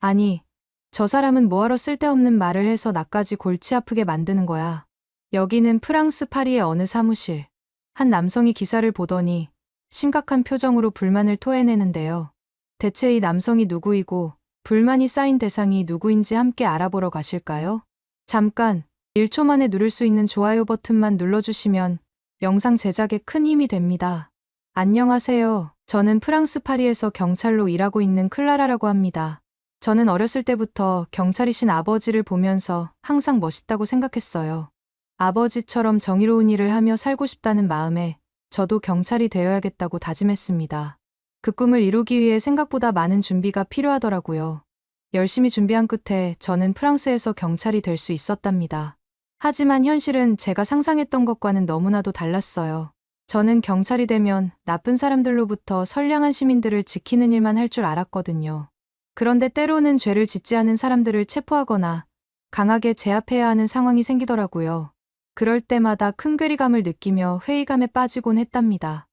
아니, 저 사람은 뭐하러 쓸데없는 말을 해서 나까지 골치 아프게 만드는 거야. 여기는 프랑스 파리의 어느 사무실. 한 남성이 기사를 보더니 심각한 표정으로 불만을 토해내는데요. 대체 이 남성이 누구이고 불만이 쌓인 대상이 누구인지 함께 알아보러 가실까요? 잠깐, 1초 만에 누를 수 있는 좋아요 버튼만 눌러주시면 영상 제작에 큰 힘이 됩니다. 안녕하세요. 저는 프랑스 파리에서 경찰로 일하고 있는 클라라라고 합니다. 저는 어렸을 때부터 경찰이신 아버지를 보면서 항상 멋있다고 생각했어요. 아버지처럼 정의로운 일을 하며 살고 싶다는 마음에 저도 경찰이 되어야겠다고 다짐했습니다. 그 꿈을 이루기 위해 생각보다 많은 준비가 필요하더라고요. 열심히 준비한 끝에 저는 프랑스에서 경찰이 될 수 있었답니다. 하지만 현실은 제가 상상했던 것과는 너무나도 달랐어요. 저는 경찰이 되면 나쁜 사람들로부터 선량한 시민들을 지키는 일만 할 줄 알았거든요. 그런데 때로는 죄를 짓지 않은 사람들을 체포하거나 강하게 제압해야 하는 상황이 생기더라고요. 그럴 때마다 큰 괴리감을 느끼며 회의감에 빠지곤 했답니다.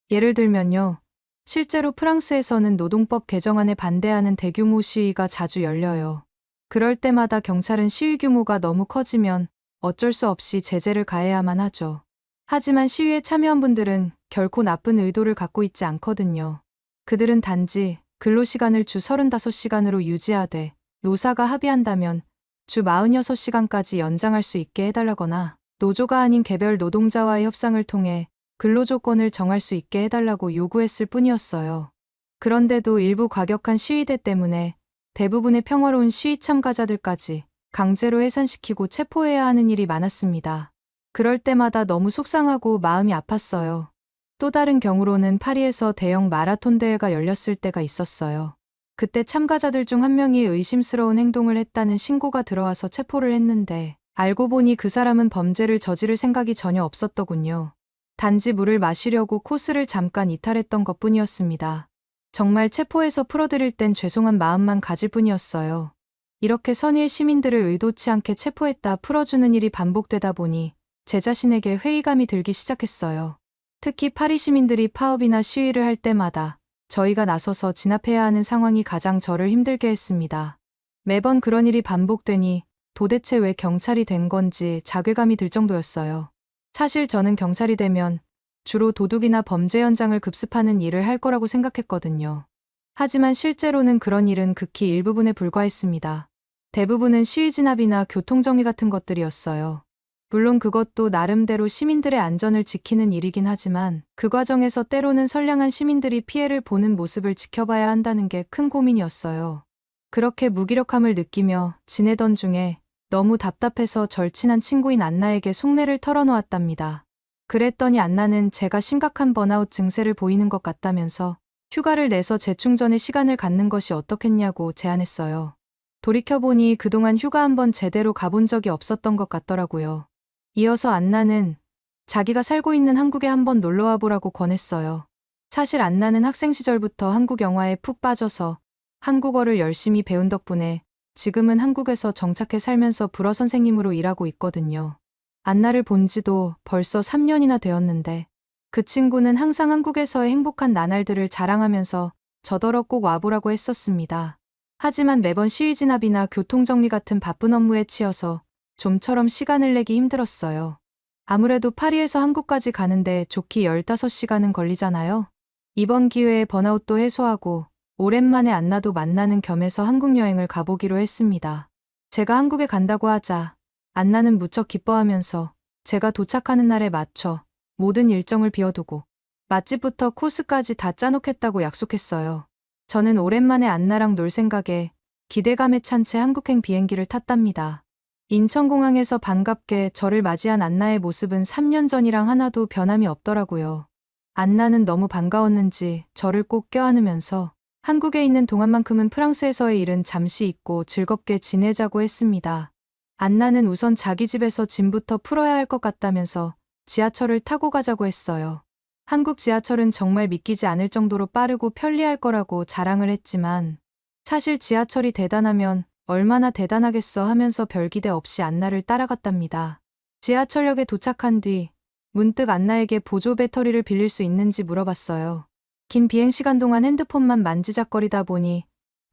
예를 들면요. 실제로 프랑스에서는 노동법 개정안에 반대하는 대규모 시위가 자주 열려요. 그럴 때마다 경찰은 시위 규모가 너무 커지면 어쩔 수 없이 제재를 가해야만 하죠. 하지만 시위에 참여한 분들은 결코 나쁜 의도를 갖고 있지 않거든요. 그들은 단지 근로시간을 주 35시간으로 유지하되 노사가 합의한다면 주 46시간까지 연장할 수 있게 해달라거나 노조가 아닌 개별 노동자와의 협상을 통해 근로조건을 정할 수 있게 해달라고 요구했을 뿐이었어요. 그런데도 일부 과격한 시위대 때문에 대부분의 평화로운 시위 참가자들까지 강제로 해산시키고 체포해야 하는 일이 많았습니다. 그럴 때마다 너무 속상하고 마음이 아팠어요. 또 다른 경우로는 파리에서 대형 마라톤 대회가 열렸을 때가 있었어요. 그때 참가자들 중 한 명이 의심스러운 행동을 했다는 신고가 들어와서 체포를 했는데 알고 보니 그 사람은 범죄를 저지를 생각이 전혀 없었더군요. 단지 물을 마시려고 코스를 잠깐 이탈했던 것뿐이었습니다. 정말 체포해서 풀어드릴 땐 죄송한 마음만 가질 뿐이었어요. 이렇게 선의의 시민들을 의도치 않게 체포했다 풀어주는 일이 반복되다 보니 제 자신에게 회의감이 들기 시작했어요. 특히 파리 시민들이 파업이나 시위를 할 때마다 저희가 나서서 진압해야 하는 상황이 가장 저를 힘들게 했습니다. 매번 그런 일이 반복되니 도대체 왜 경찰이 된 건지 자괴감이 들 정도였어요. 사실 저는 경찰이 되면 주로 도둑이나 범죄 현장을 급습하는 일을 할 거라고 생각했거든요. 하지만 실제로는 그런 일은 극히 일부분에 불과했습니다. 대부분은 시위 진압이나 교통정리 같은 것들이었어요. 물론 그것도 나름대로 시민들의 안전을 지키는 일이긴 하지만 그 과정에서 때로는 선량한 시민들이 피해를 보는 모습을 지켜봐야 한다는 게 큰 고민이었어요. 그렇게 무기력함을 느끼며 지내던 중에 너무 답답해서 절친한 친구인 안나에게 속내를 털어놓았답니다. 그랬더니 안나는 제가 심각한 번아웃 증세를 보이는 것 같다면서 휴가를 내서 재충전의 시간을 갖는 것이 어떻겠냐고 제안했어요. 돌이켜보니 그동안 휴가 한번 제대로 가본 적이 없었던 것 같더라고요. 이어서 안나는 자기가 살고 있는 한국에 한번 놀러와 보라고 권했어요. 사실 안나는 학생 시절부터 한국 영화에 푹 빠져서 한국어를 열심히 배운 덕분에 지금은 한국에서 정착해 살면서 불어 선생님으로 일하고 있거든요. 안나를 본 지도 벌써 3년이나 되었는데 그 친구는 항상 한국에서의 행복한 나날들을 자랑하면서 저더러 꼭 와보라고 했었습니다. 하지만 매번 시위 진압이나 교통정리 같은 바쁜 업무에 치여서 좀처럼 시간을 내기 힘들었어요. 아무래도 파리에서 한국까지 가는데 좋기 15시간은 걸리잖아요. 이번 기회에 번아웃도 해소하고 오랜만에 안나도 만나는 겸해서 한국 여행을 가보기로 했습니다. 제가 한국에 간다고 하자 안나는 무척 기뻐하면서 제가 도착하는 날에 맞춰 모든 일정을 비워두고 맛집부터 코스까지 다 짜놓겠다고 약속했어요. 저는 오랜만에 안나랑 놀 생각에 기대감에 찬 채 한국행 비행기를 탔답니다. 인천공항에서 반갑게 저를 맞이한 안나의 모습은 3년 전이랑 하나도 변함이 없더라고요. 안나는 너무 반가웠는지 저를 꼭 껴안으면서 한국에 있는 동안만큼은 프랑스에서의 일은 잠시 잊고 즐겁게 지내자고 했습니다. 안나는 우선 자기 집에서 짐부터 풀어야 할 것 같다면서 지하철을 타고 가자고 했어요. 한국 지하철은 정말 믿기지 않을 정도로 빠르고 편리할 거라고 자랑을 했지만 사실 지하철이 대단하면 얼마나 대단하겠어 하면서 별 기대 없이 안나를 따라갔답니다. 지하철역에 도착한 뒤 문득 안나에게 보조 배터리를 빌릴 수 있는지 물어봤어요. 긴 비행시간 동안 핸드폰만 만지작거리다 보니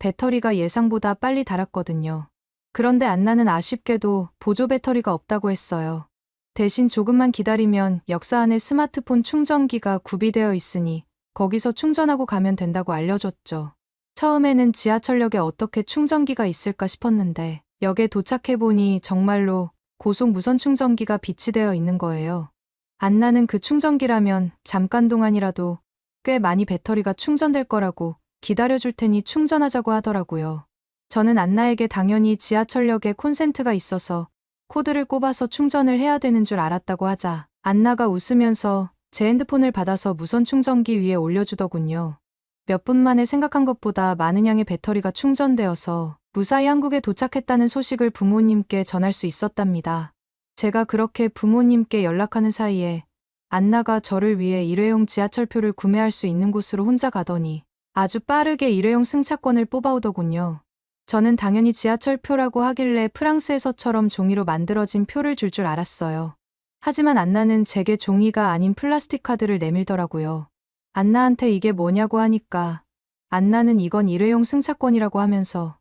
배터리가 예상보다 빨리 닳았거든요. 그런데 안나는 아쉽게도 보조 배터리가 없다고 했어요. 대신 조금만 기다리면 역사 안에 스마트폰 충전기가 구비되어 있으니 거기서 충전하고 가면 된다고 알려줬죠. 처음에는 지하철역에 어떻게 충전기가 있을까 싶었는데 역에 도착해보니 정말로 고속 무선 충전기가 비치되어 있는 거예요. 안나는 그 충전기라면 잠깐 동안이라도 꽤 많이 배터리가 충전될 거라고 기다려줄 테니 충전하자고 하더라고요. 저는 안나에게 당연히 지하철역에 콘센트가 있어서 코드를 꼽아서 충전을 해야 되는 줄 알았다고 하자 안나가 웃으면서 제 핸드폰을 받아서 무선 충전기 위에 올려주더군요. 몇 분 만에 생각한 것보다 많은 양의 배터리가 충전되어서 무사히 한국에 도착했다는 소식을 부모님께 전할 수 있었답니다. 제가 그렇게 부모님께 연락하는 사이에 안나가 저를 위해 일회용 지하철표를 구매할 수 있는 곳으로 혼자 가더니 아주 빠르게 일회용 승차권을 뽑아오더군요. 저는 당연히 지하철표라고 하길래 프랑스에서처럼 종이로 만들어진 표를 줄 줄 알았어요. 하지만 안나는 제게 종이가 아닌 플라스틱 카드를 내밀더라고요. 안나한테 이게 뭐냐고 하니까 안나는 이건 일회용 승차권이라고 하면서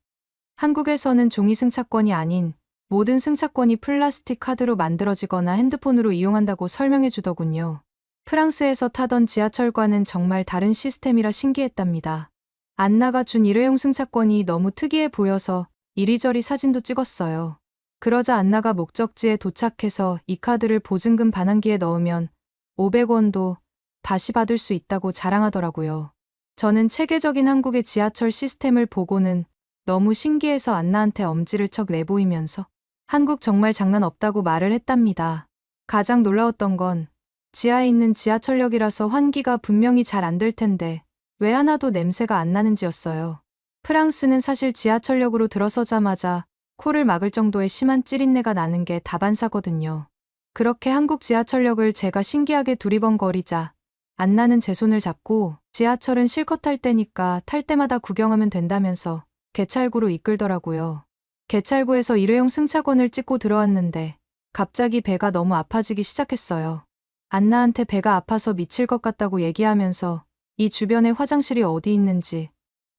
한국에서는 종이 승차권이 아닌 모든 승차권이 플라스틱 카드로 만들어지거나 핸드폰으로 이용한다고 설명해 주더군요. 프랑스에서 타던 지하철과는 정말 다른 시스템이라 신기했답니다. 안나가 준 일회용 승차권이 너무 특이해 보여서 이리저리 사진도 찍었어요. 그러자 안나가 목적지에 도착해서 이 카드를 보증금 반환기에 넣으면 500원도 다시 받을 수 있다고 자랑하더라고요. 저는 체계적인 한국의 지하철 시스템을 보고는 너무 신기해서 안나한테 엄지를 척 내보이면서 한국 정말 장난 없다고 말을 했답니다. 가장 놀라웠던 건 지하에 있는 지하철역이라서 환기가 분명히 잘 안 될 텐데 왜 하나도 냄새가 안 나는지였어요. 프랑스는 사실 지하철역으로 들어서자마자 코를 막을 정도의 심한 찌린내가 나는 게 다반사거든요. 그렇게 한국 지하철역을 제가 신기하게 두리번거리자 안나는 제 손을 잡고 지하철은 실컷 탈 때니까 탈 때마다 구경하면 된다면서 개찰구로 이끌더라고요. 개찰구에서 일회용 승차권을 찍고 들어왔는데 갑자기 배가 너무 아파지기 시작했어요. 안나한테 배가 아파서 미칠 것 같다고 얘기하면서 이 주변에 화장실이 어디 있는지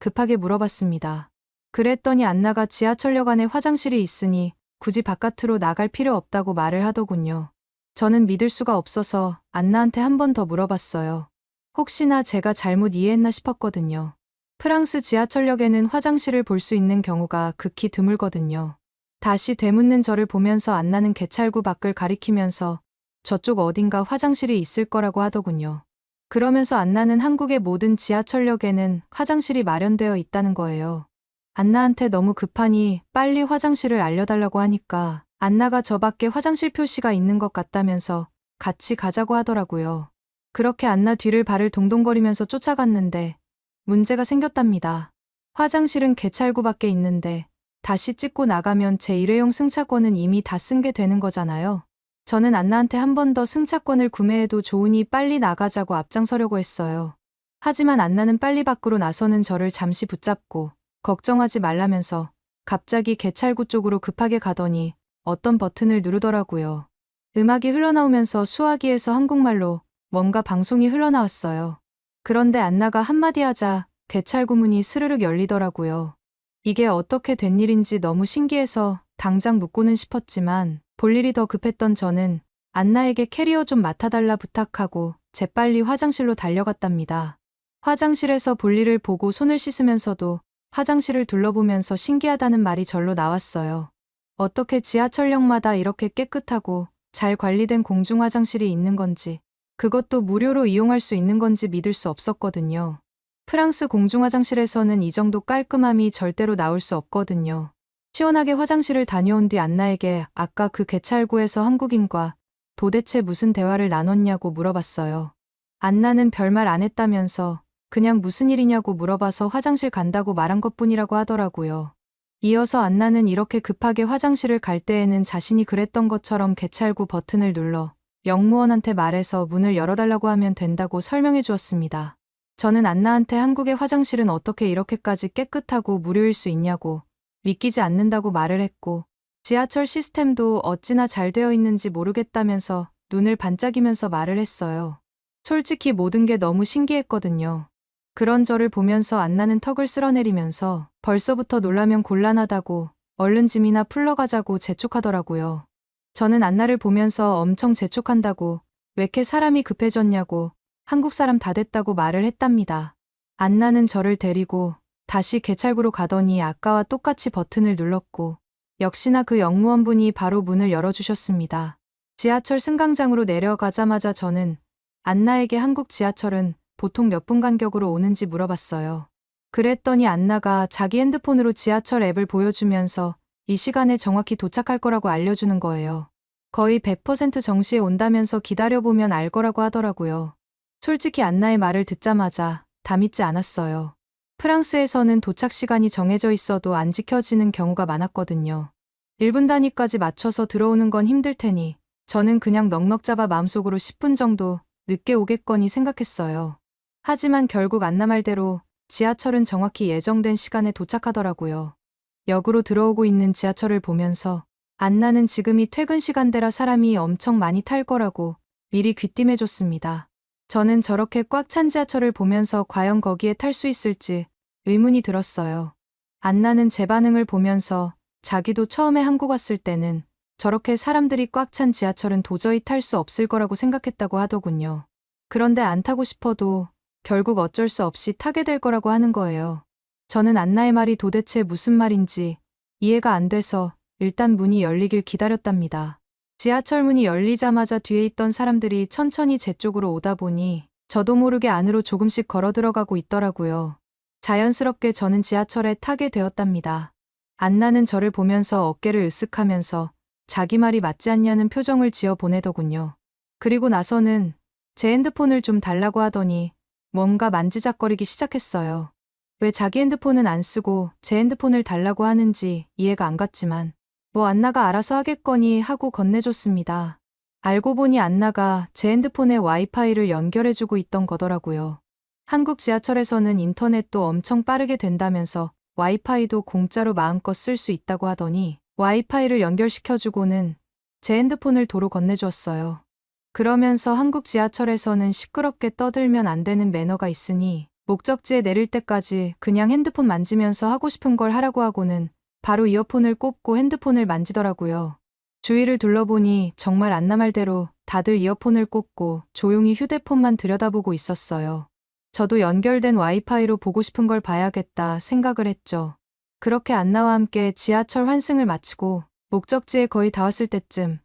급하게 물어봤습니다. 그랬더니 안나가 지하철역 안에 화장실이 있으니 굳이 바깥으로 나갈 필요 없다고 말을 하더군요. 저는 믿을 수가 없어서 안나한테 한 번 더 물어봤어요. 혹시나 제가 잘못 이해했나 싶었거든요. 프랑스 지하철역에는 화장실을 볼 수 있는 경우가 극히 드물거든요. 다시 되묻는 저를 보면서 안나는 개찰구 밖을 가리키면서 저쪽 어딘가 화장실이 있을 거라고 하더군요. 그러면서 안나는 한국의 모든 지하철역에는 화장실이 마련되어 있다는 거예요. 안나한테 너무 급하니 빨리 화장실을 알려달라고 하니까 안나가 저 밖에 화장실 표시가 있는 것 같다면서 같이 가자고 하더라고요. 그렇게 안나 뒤를 발을 동동거리면서 쫓아갔는데 문제가 생겼답니다. 화장실은 개찰구 밖에 있는데 다시 찍고 나가면 제 일회용 승차권은 이미 다 쓴 게 되는 거잖아요. 저는 안나한테 한 번 더 승차권을 구매해도 좋으니 빨리 나가자고 앞장서려고 했어요. 하지만 안나는 빨리 밖으로 나서는 저를 잠시 붙잡고 걱정하지 말라면서 갑자기 개찰구 쪽으로 급하게 가더니 어떤 버튼을 누르더라고요. 음악이 흘러나오면서 수화기에서 한국말로 뭔가 방송이 흘러나왔어요. 그런데 안나가 한마디 하자 개찰구 문이 스르륵 열리더라고요. 이게 어떻게 된 일인지 너무 신기해서 당장 묻고는 싶었지만 볼 일이 더 급했던 저는 안나에게 캐리어 좀 맡아달라 부탁하고 재빨리 화장실로 달려갔답니다. 화장실에서 볼일을 보고 손을 씻으면서도 화장실을 둘러보면서 신기하다는 말이 절로 나왔어요. 어떻게 지하철역마다 이렇게 깨끗하고 잘 관리된 공중 화장실이 있는 건지, 그것도 무료로 이용할 수 있는 건지 믿을 수 없었거든요. 프랑스 공중 화장실에서는 이 정도 깔끔함이 절대로 나올 수 없거든요. 시원하게 화장실을 다녀온 뒤 안나에게 아까 그 개찰구에서 한국인과 도대체 무슨 대화를 나눴냐고 물어봤어요. 안나는 별말 안 했다면서 그냥 무슨 일이냐고 물어봐서 화장실 간다고 말한 것뿐이라고 하더라고요. 이어서 안나는 이렇게 급하게 화장실을 갈 때에는 자신이 그랬던 것처럼 개찰구 버튼을 눌러 영무원한테 말해서 문을 열어달라고 하면 된다고 설명해 주었습니다. 저는 안나한테 한국의 화장실은 어떻게 이렇게까지 깨끗하고 무료일 수 있냐고 믿기지 않는다고 말을 했고, 지하철 시스템도 어찌나 잘 되어 있는지 모르겠다면서 눈을 반짝이면서 말을 했어요. 솔직히 모든 게 너무 신기했거든요. 그런 저를 보면서 안나는 턱을 쓸어내리면서 벌써부터 놀라면 곤란하다고 얼른 짐이나 풀러 가자고 재촉하더라고요. 저는 안나를 보면서 엄청 재촉한다고 왜 이렇게 사람이 급해졌냐고 한국 사람 다 됐다고 말을 했답니다. 안나는 저를 데리고 다시 개찰구로 가더니 아까와 똑같이 버튼을 눌렀고 역시나 그 영무원분이 바로 문을 열어주셨습니다. 지하철 승강장으로 내려가자마자 저는 안나에게 한국 지하철은 보통 몇 분 간격으로 오는지 물어봤어요. 그랬더니 안나가 자기 핸드폰으로 지하철 앱을 보여주면서 이 시간에 정확히 도착할 거라고 알려주는 거예요. 거의 100% 정시에 온다면서 기다려보면 알 거라고 하더라고요. 솔직히 안나의 말을 듣자마자 다 믿지 않았어요. 프랑스에서는 도착 시간이 정해져 있어도 안 지켜지는 경우가 많았거든요. 1분 단위까지 맞춰서 들어오는 건 힘들 테니 저는 그냥 넉넉 잡아 마음속으로 10분 정도 늦게 오겠거니 생각했어요. 하지만 결국 안나 말대로 지하철은 정확히 예정된 시간에 도착하더라고요. 역으로 들어오고 있는 지하철을 보면서 안나는 지금이 퇴근 시간대라 사람이 엄청 많이 탈 거라고 미리 귀띔해줬습니다. 저는 저렇게 꽉 찬 지하철을 보면서 과연 거기에 탈 수 있을지 의문이 들었어요. 안나는 제 반응을 보면서 자기도 처음에 한국 왔을 때는 저렇게 사람들이 꽉 찬 지하철은 도저히 탈 수 없을 거라고 생각했다고 하더군요. 그런데 안 타고 싶어도 결국 어쩔 수 없이 타게 될 거라고 하는 거예요. 저는 안나의 말이 도대체 무슨 말인지 이해가 안 돼서 일단 문이 열리길 기다렸답니다. 지하철 문이 열리자마자 뒤에 있던 사람들이 천천히 제 쪽으로 오다 보니 저도 모르게 안으로 조금씩 걸어 들어가고 있더라고요. 자연스럽게 저는 지하철에 타게 되었답니다. 안나는 저를 보면서 어깨를 으쓱하면서 자기 말이 맞지 않냐는 표정을 지어 보내더군요. 그리고 나서는 제 핸드폰을 좀 달라고 하더니 뭔가 만지작거리기 시작했어요. 왜 자기 핸드폰은 안 쓰고 제 핸드폰을 달라고 하는지 이해가 안 갔지만 뭐 안나가 알아서 하겠거니 하고 건네줬습니다. 알고 보니 안나가 제 핸드폰에 와이파이를 연결해주고 있던 거더라고요. 한국 지하철에서는 인터넷도 엄청 빠르게 된다면서 와이파이도 공짜로 마음껏 쓸 수 있다고 하더니 와이파이를 연결시켜주고는 제 핸드폰을 도로 건네주었어요. 그러면서 한국 지하철에서는 시끄럽게 떠들면 안 되는 매너가 있으니 목적지에 내릴 때까지 그냥 핸드폰 만지면서 하고 싶은 걸 하라고 하고는 바로 이어폰을 꼽고 핸드폰을 만지더라고요. 주위를 둘러보니 정말 안나 말대로 다들 이어폰을 꽂고 조용히 휴대폰만 들여다보고 있었어요. 저도 연결된 와이파이로 보고 싶은 걸 봐야겠다 생각을 했죠. 그렇게 안나와 함께 지하철 환승을 마치고 목적지에 거의 다 왔을 때쯤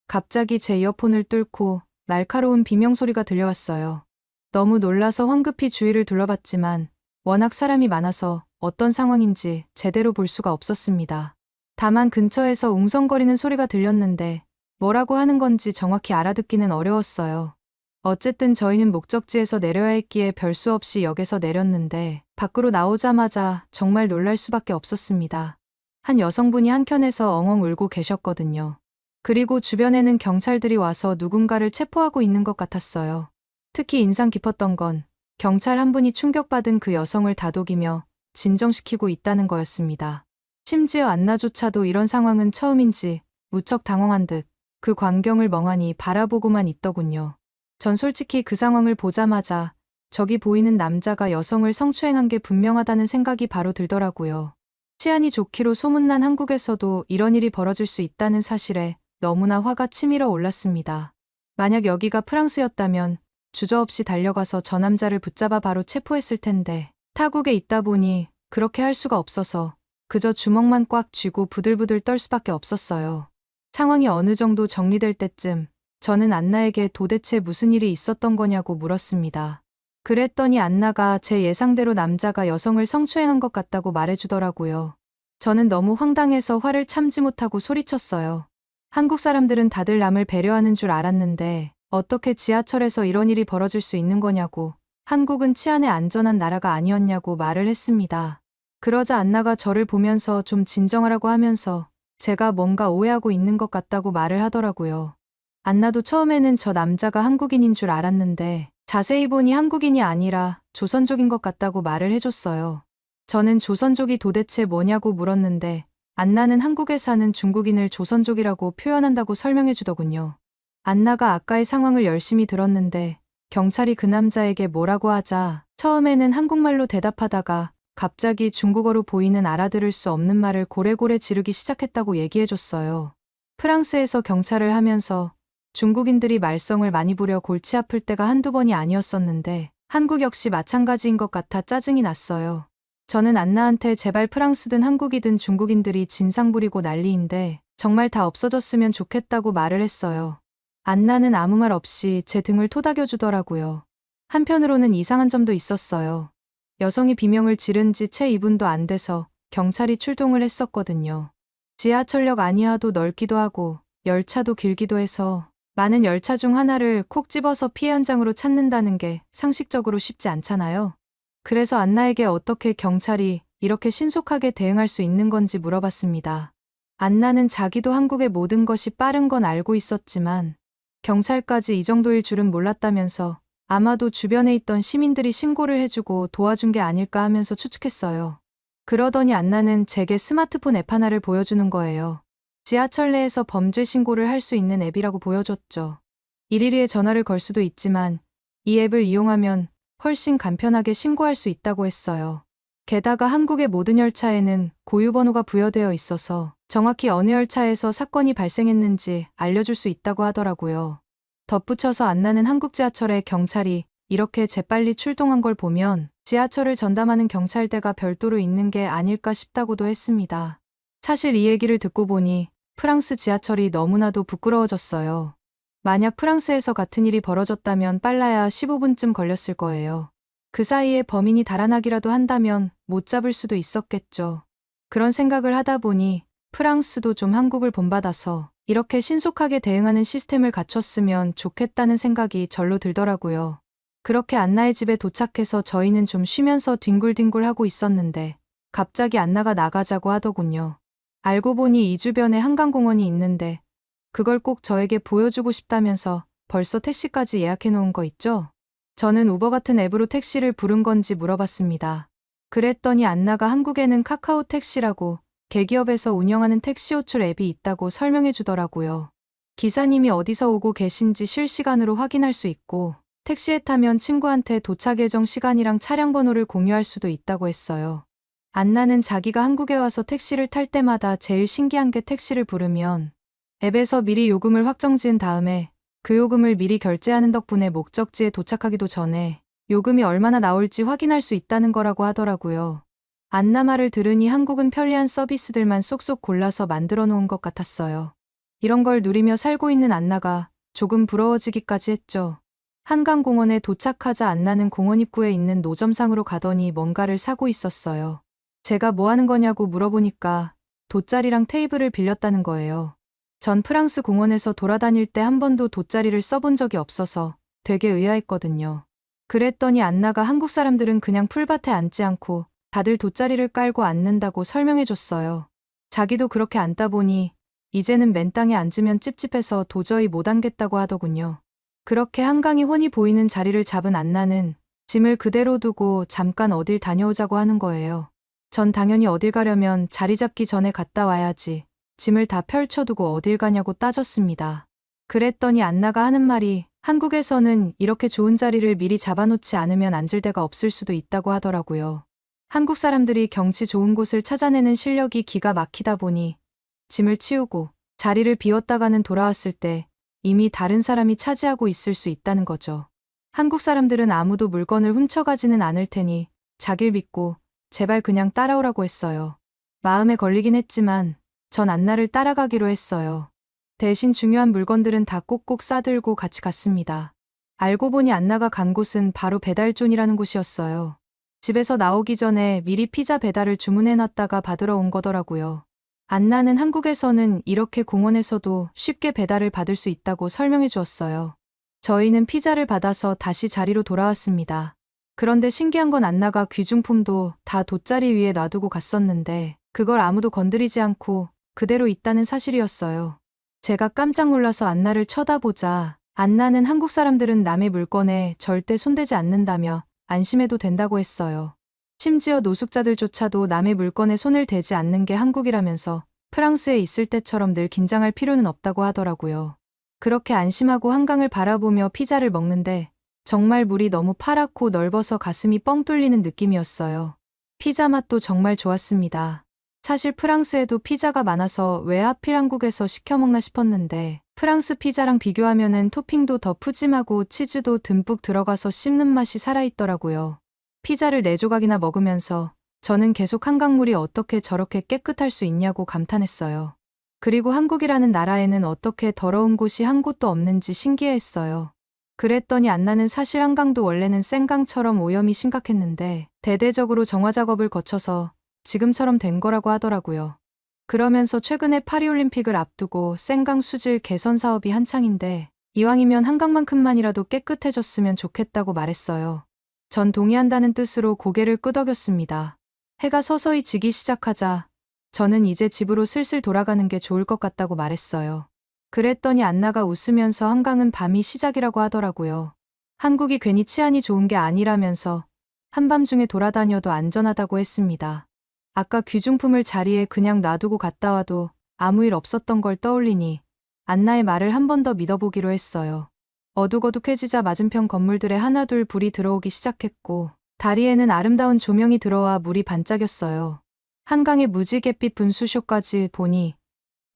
갑자기 제 이어폰을 뚫고 날카로운 비명소리가 들려왔어요. 너무 놀라서 황급히 주위를 둘러봤지만 워낙 사람이 많아서 어떤 상황인지 제대로 볼 수가 없었습니다. 다만 근처에서 웅성거리는 소리가 들렸는데 뭐라고 하는 건지 정확히 알아듣기는 어려웠어요. 어쨌든 저희는 목적지에서 내려야 했기에 별수 없이 역에서 내렸는데 밖으로 나오자마자 정말 놀랄 수밖에 없었습니다. 한 여성분이 한켠에서 엉엉 울고 계셨거든요. 그리고 주변에는 경찰들이 와서 누군가를 체포하고 있는 것 같았어요. 특히 인상 깊었던 건 경찰 한 분이 충격받은 그 여성을 다독이며 진정시키고 있다는 거였습니다. 심지어 안나조차도 이런 상황은 처음인지 무척 당황한 듯 그 광경을 멍하니 바라보고만 있더군요. 전 솔직히 그 상황을 보자마자 저기 보이는 남자가 여성을 성추행한 게 분명하다는 생각이 바로 들더라고요. 치안이 좋기로 소문난 한국에서도 이런 일이 벌어질 수 있다는 사실에 너무나 화가 치밀어 올랐습니다. 만약 여기가 프랑스였다면 주저없이 달려가서 저 남자를 붙잡아 바로 체포했을 텐데 타국에 있다 보니 그렇게 할 수가 없어서 그저 주먹만 꽉 쥐고 부들부들 떨 수밖에 없었어요. 상황이 어느 정도 정리될 때쯤 저는 안나에게 도대체 무슨 일이 있었던 거냐고 물었습니다. 그랬더니 안나가 제 예상대로 남자가 여성을 성추행한 것 같다고 말해주더라고요. 저는 너무 황당해서 화를 참지 못하고 소리쳤어요. 한국 사람들은 다들 남을 배려하는 줄 알았는데 어떻게 지하철에서 이런 일이 벌어질 수 있는 거냐고, 한국은 치안에 안전한 나라가 아니었냐고 말을 했습니다. 그러자 안나가 저를 보면서 좀 진정하라고 하면서 제가 뭔가 오해하고 있는 것 같다고 말을 하더라고요. 안나도 처음에는 저 남자가 한국인인 줄 알았는데 자세히 보니 한국인이 아니라 조선족인 것 같다고 말을 해줬어요. 저는 조선족이 도대체 뭐냐고 물었는데 안나는 한국에 사는 중국인을 조선족이라고 표현한다고 설명해 주더군요. 안나가 아까의 상황을 열심히 들었는데 경찰이 그 남자에게 뭐라고 하자 처음에는 한국말로 대답하다가 갑자기 중국어로 보이는 알아들을 수 없는 말을 고래고래 지르기 시작했다고 얘기해줬어요. 프랑스에서 경찰을 하면서 중국인들이 말썽을 많이 부려 골치 아플 때가 한두 번이 아니었었는데 한국 역시 마찬가지인 것 같아 짜증이 났어요. 저는 안나한테 제발 프랑스든 한국이든 중국인들이 진상 부리고 난리인데 정말 다 없어졌으면 좋겠다고 말을 했어요. 안나는 아무 말 없이 제 등을 토닥여주더라고요. 한편으로는 이상한 점도 있었어요. 여성이 비명을 지른 지 채 2분도 안 돼서 경찰이 출동을 했었거든요. 지하철역 안이하도 넓기도 하고 열차도 길기도 해서 많은 열차 중 하나를 콕 집어서 피해 현장으로 찾는다는 게 상식적으로 쉽지 않잖아요. 그래서 안나에게 어떻게 경찰이 이렇게 신속하게 대응할 수 있는 건지 물어봤습니다. 안나는 자기도 한국의 모든 것이 빠른 건 알고 있었지만 경찰까지 이 정도일 줄은 몰랐다면서 아마도 주변에 있던 시민들이 신고를 해주고 도와준 게 아닐까 하면서 추측했어요. 그러더니 안나는 제게 스마트폰 앱 하나를 보여주는 거예요. 지하철 내에서 범죄 신고를 할 수 있는 앱이라고 보여줬죠. 일일이에 전화를 걸 수도 있지만 이 앱을 이용하면 훨씬 간편하게 신고할 수 있다고 했어요. 게다가 한국의 모든 열차에는 고유번호가 부여되어 있어서 정확히 어느 열차에서 사건이 발생했는지 알려줄 수 있다고 하더라고요. 덧붙여서 안나는 한국 지하철에 경찰이 이렇게 재빨리 출동한 걸 보면 지하철을 전담하는 경찰대가 별도로 있는 게 아닐까 싶다고도 했습니다. 사실 이 얘기를 듣고 보니 프랑스 지하철이 너무나도 부끄러워졌어요. 만약 프랑스에서 같은 일이 벌어졌다면 빨라야 15분쯤 걸렸을 거예요. 그 사이에 범인이 달아나기라도 한다면 못 잡을 수도 있었겠죠. 그런 생각을 하다 보니 프랑스도 좀 한국을 본받아서 이렇게 신속하게 대응하는 시스템을 갖췄으면 좋겠다는 생각이 절로 들더라고요. 그렇게 안나의 집에 도착해서 저희는 좀 쉬면서 뒹굴뒹굴 하고 있었는데 갑자기 안나가 나가자고 하더군요. 알고 보니 이 주변에 한강공원이 있는데 그걸 꼭 저에게 보여주고 싶다면서 벌써 택시까지 예약해 놓은 거 있죠? 저는 우버 같은 앱으로 택시를 부른 건지 물어봤습니다. 그랬더니 안나가 한국에는 카카오 택시라고 대기업에서 운영하는 택시 호출 앱이 있다고 설명해 주더라고요. 기사님이 어디서 오고 계신지 실시간으로 확인할 수 있고 택시에 타면 친구한테 도착 예정 시간이랑 차량 번호를 공유할 수도 있다고 했어요. 안나는 자기가 한국에 와서 택시를 탈 때마다 제일 신기한 게 택시를 부르면 앱에서 미리 요금을 확정 지은 다음에 그 요금을 미리 결제하는 덕분에 목적지에 도착하기도 전에 요금이 얼마나 나올지 확인할 수 있다는 거라고 하더라고요. 안나 말을 들으니 한국은 편리한 서비스들만 쏙쏙 골라서 만들어 놓은 것 같았어요. 이런 걸 누리며 살고 있는 안나가 조금 부러워지기까지 했죠. 한강공원에 도착하자 안나는 공원 입구에 있는 노점상으로 가더니 뭔가를 사고 있었어요. 제가 뭐 하는 거냐고 물어보니까 돗자리랑 테이블을 빌렸다는 거예요. 전 프랑스 공원에서 돌아다닐 때 한 번도 돗자리를 써본 적이 없어서 되게 의아했거든요. 그랬더니 안나가 한국 사람들은 그냥 풀밭에 앉지 않고 다들 돗자리를 깔고 앉는다고 설명해줬어요. 자기도 그렇게 앉다 보니 이제는 맨 땅에 앉으면 찝찝해서 도저히 못 앉겠다고 하더군요. 그렇게 한강이 훤히 보이는 자리를 잡은 안나는 짐을 그대로 두고 잠깐 어딜 다녀오자고 하는 거예요. 전 당연히 어딜 가려면 자리 잡기 전에 갔다 와야지. 짐을 다 펼쳐두고 어딜 가냐고 따졌습니다. 그랬더니 안나가 하는 말이 한국에서는 이렇게 좋은 자리를 미리 잡아놓지 않으면 앉을 데가 없을 수도 있다고 하더라고요. 한국 사람들이 경치 좋은 곳을 찾아내는 실력이 기가 막히다 보니 짐을 치우고 자리를 비웠다가는 돌아왔을 때 이미 다른 사람이 차지하고 있을 수 있다는 거죠. 한국 사람들은 아무도 물건을 훔쳐가지는 않을 테니 자길 믿고 제발 그냥 따라오라고 했어요. 마음에 걸리긴 했지만 전 안나를 따라가기로 했어요. 대신 중요한 물건들은 다 꼭꼭 싸들고 같이 갔습니다. 알고 보니 안나가 간 곳은 바로 배달존이라는 곳이었어요. 집에서 나오기 전에 미리 피자 배달을 주문해놨다가 받으러 온 거더라고요. 안나는 한국에서는 이렇게 공원에서도 쉽게 배달을 받을 수 있다고 설명해 주었어요. 저희는 피자를 받아서 다시 자리로 돌아왔습니다. 그런데 신기한 건 안나가 귀중품도 다 돗자리 위에 놔두고 갔었는데 그걸 아무도 건드리지 않고 그대로 있다는 사실이었어요. 제가 깜짝 놀라서 안나를 쳐다보자 안나는 한국 사람들은 남의 물건에 절대 손대지 않는다며 안심해도 된다고 했어요. 심지어 노숙자들조차도 남의 물건에 손을 대지 않는 게 한국이라면서 프랑스에 있을 때처럼 늘 긴장할 필요는 없다고 하더라고요. 그렇게 안심하고 한강을 바라보며 피자를 먹는데 정말 물이 너무 파랗고 넓어서 가슴이 뻥 뚫리는 느낌이었어요. 피자 맛도 정말 좋았습니다. 사실 프랑스에도 피자가 많아서 왜 하필 한국에서 시켜 먹나 싶었는데 프랑스 피자랑 비교하면은 토핑도 더 푸짐하고 치즈도 듬뿍 들어가서 씹는 맛이 살아있더라고요. 피자를 4조각이나 먹으면서 저는 계속 한강물이 어떻게 저렇게 깨끗할 수 있냐고 감탄했어요. 그리고 한국이라는 나라에는 어떻게 더러운 곳이 한 곳도 없는지 신기해했어요. 그랬더니 안나는 사실 한강도 원래는 센강처럼 오염이 심각했는데 대대적으로 정화 작업을 거쳐서 지금처럼 된 거라고 하더라고요. 그러면서 최근에 파리올림픽을 앞두고 센강 수질 개선 사업이 한창인데 이왕이면 한강만큼만이라도 깨끗해졌으면 좋겠다고 말했어요. 전 동의한다는 뜻으로 고개를 끄덕였습니다. 해가 서서히 지기 시작하자 저는 이제 집으로 슬슬 돌아가는 게 좋을 것 같다고 말했어요. 그랬더니 안나가 웃으면서 한강은 밤이 시작이라고 하더라고요. 한국이 괜히 치안이 좋은 게 아니라면서 한밤중에 돌아다녀도 안전하다고 했습니다. 아까 귀중품을 자리에 그냥 놔두고 갔다 와도 아무 일 없었던 걸 떠올리니 안나의 말을 한 번 더 믿어보기로 했어요. 어둑어둑해지자 맞은편 건물들에 하나둘 불이 들어오기 시작했고 다리에는 아름다운 조명이 들어와 물이 반짝였어요. 한강의 무지갯빛 분수쇼까지 보니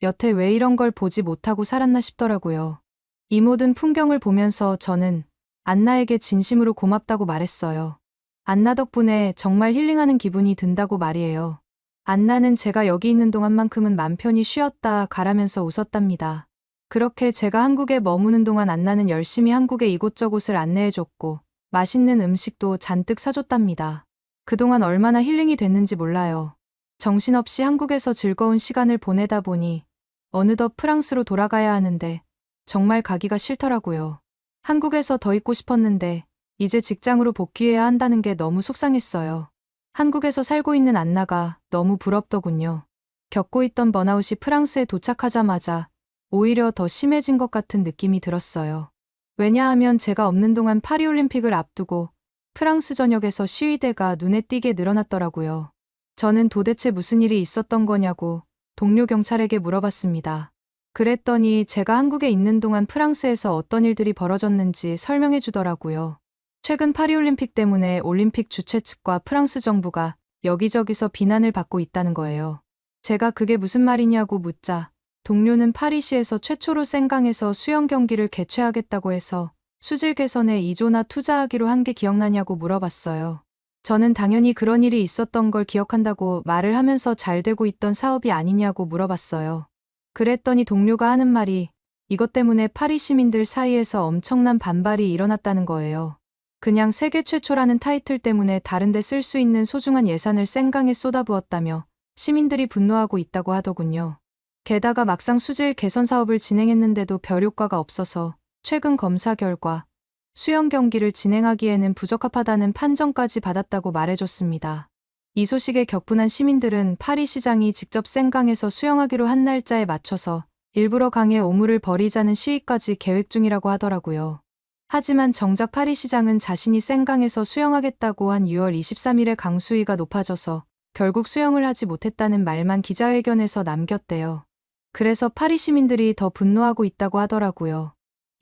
여태 왜 이런 걸 보지 못하고 살았나 싶더라고요. 이 모든 풍경을 보면서 저는 안나에게 진심으로 고맙다고 말했어요. 안나 덕분에 정말 힐링하는 기분이 든다고 말이에요. 안나는 제가 여기 있는 동안만큼은 맘 편히 쉬었다 가라면서 웃었답니다. 그렇게 제가 한국에 머무는 동안 안나는 열심히 한국의 이곳저곳을 안내해줬고 맛있는 음식도 잔뜩 사줬답니다. 그동안 얼마나 힐링이 됐는지 몰라요. 정신없이 한국에서 즐거운 시간을 보내다 보니 어느덧 프랑스로 돌아가야 하는데 정말 가기가 싫더라고요. 한국에서 더 있고 싶었는데 이제 직장으로 복귀해야 한다는 게 너무 속상했어요. 한국에서 살고 있는 안나가 너무 부럽더군요. 겪고 있던 번아웃이 프랑스에 도착하자마자 오히려 더 심해진 것 같은 느낌이 들었어요. 왜냐하면 제가 없는 동안 파리올림픽을 앞두고 프랑스 전역에서 시위대가 눈에 띄게 늘어났더라고요. 저는 도대체 무슨 일이 있었던 거냐고 동료 경찰에게 물어봤습니다. 그랬더니 제가 한국에 있는 동안 프랑스에서 어떤 일들이 벌어졌는지 설명해 주더라고요. 최근 파리올림픽 때문에 올림픽 주최 측과 프랑스 정부가 여기저기서 비난을 받고 있다는 거예요. 제가 그게 무슨 말이냐고 묻자 동료는 파리시에서 최초로 센강에서 수영 경기를 개최하겠다고 해서 수질 개선에 2조나 투자하기로 한 게 기억나냐고 물어봤어요. 저는 당연히 그런 일이 있었던 걸 기억한다고 말을 하면서 잘 되고 있던 사업이 아니냐고 물어봤어요. 그랬더니 동료가 하는 말이 이것 때문에 파리 시민들 사이에서 엄청난 반발이 일어났다는 거예요. 그냥 세계 최초라는 타이틀 때문에 다른 데 쓸 수 있는 소중한 예산을 센강에 쏟아부었다며 시민들이 분노하고 있다고 하더군요. 게다가 막상 수질 개선 사업을 진행했는데도 별 효과가 없어서 최근 검사 결과 수영 경기를 진행하기에는 부적합하다는 판정까지 받았다고 말해줬습니다. 이 소식에 격분한 시민들은 파리 시장이 직접 센강에서 수영하기로 한 날짜에 맞춰서 일부러 강에 오물을 버리자는 시위까지 계획 중이라고 하더라고요. 하지만 정작 파리 시장은 자신이 센강에서 수영하겠다고 한 6월 23일에 강수위가 높아져서 결국 수영을 하지 못했다는 말만 기자회견에서 남겼대요. 그래서 파리 시민들이 더 분노하고 있다고 하더라고요.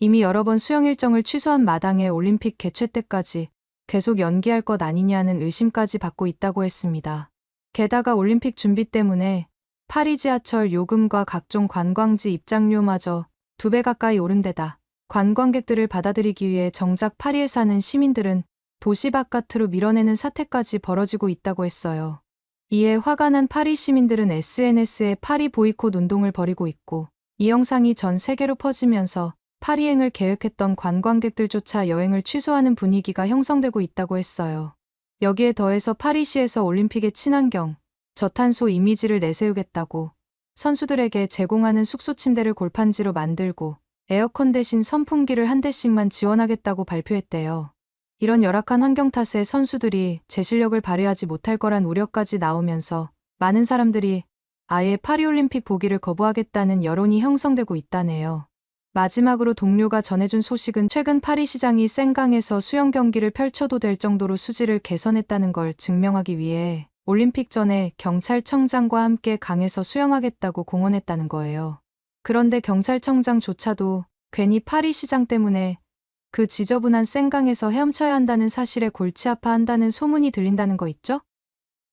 이미 여러 번 수영 일정을 취소한 마당에 올림픽 개최 때까지 계속 연기할 것 아니냐는 의심까지 받고 있다고 했습니다. 게다가 올림픽 준비 때문에 파리 지하철 요금과 각종 관광지 입장료마저 2배 가까이 오른 데다 관광객들을 받아들이기 위해 정작 파리에 사는 시민들은 도시 바깥으로 밀어내는 사태까지 벌어지고 있다고 했어요. 이에 화가 난 파리 시민들은 SNS에 파리 보이콧 운동을 벌이고 있고 이 영상이 전 세계로 퍼지면서 파리행을 계획했던 관광객들조차 여행을 취소하는 분위기가 형성되고 있다고 했어요. 여기에 더해서 파리시에서 올림픽의 친환경, 저탄소 이미지를 내세우겠다고 선수들에게 제공하는 숙소 침대를 골판지로 만들고 에어컨 대신 선풍기를 한 대씩만 지원하겠다고 발표했대요. 이런 열악한 환경 탓에 선수들이 제 실력을 발휘하지 못할 거란 우려까지 나오면서 많은 사람들이 아예 파리올림픽 보기를 거부하겠다는 여론이 형성되고 있다네요. 마지막으로 동료가 전해준 소식은 최근 파리시장이 센강에서 수영 경기를 펼쳐도 될 정도로 수질을 개선했다는 걸 증명하기 위해 올림픽 전에 경찰청장과 함께 강에서 수영하겠다고 공언했다는 거예요. 그런데 경찰청장조차도 괜히 파리시장 때문에 그 지저분한 생강에서 헤엄쳐야 한다는 사실에 골치 아파한다는 소문이 들린다는 거 있죠?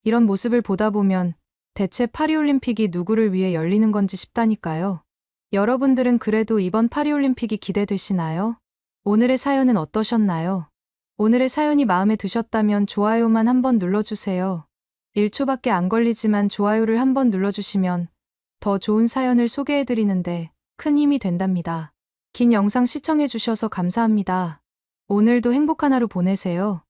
이런 모습을 보다 보면 대체 파리올림픽이 누구를 위해 열리는 건지 싶다니까요. 여러분들은 그래도 이번 파리올림픽이 기대되시나요? 오늘의 사연은 어떠셨나요? 오늘의 사연이 마음에 드셨다면 좋아요만 한번 눌러주세요. 1초밖에 안 걸리지만 좋아요를 한번 눌러주시면 더 좋은 사연을 소개해드리는데 큰 힘이 된답니다. 긴 영상 시청해주셔서 감사합니다. 오늘도 행복한 하루 보내세요.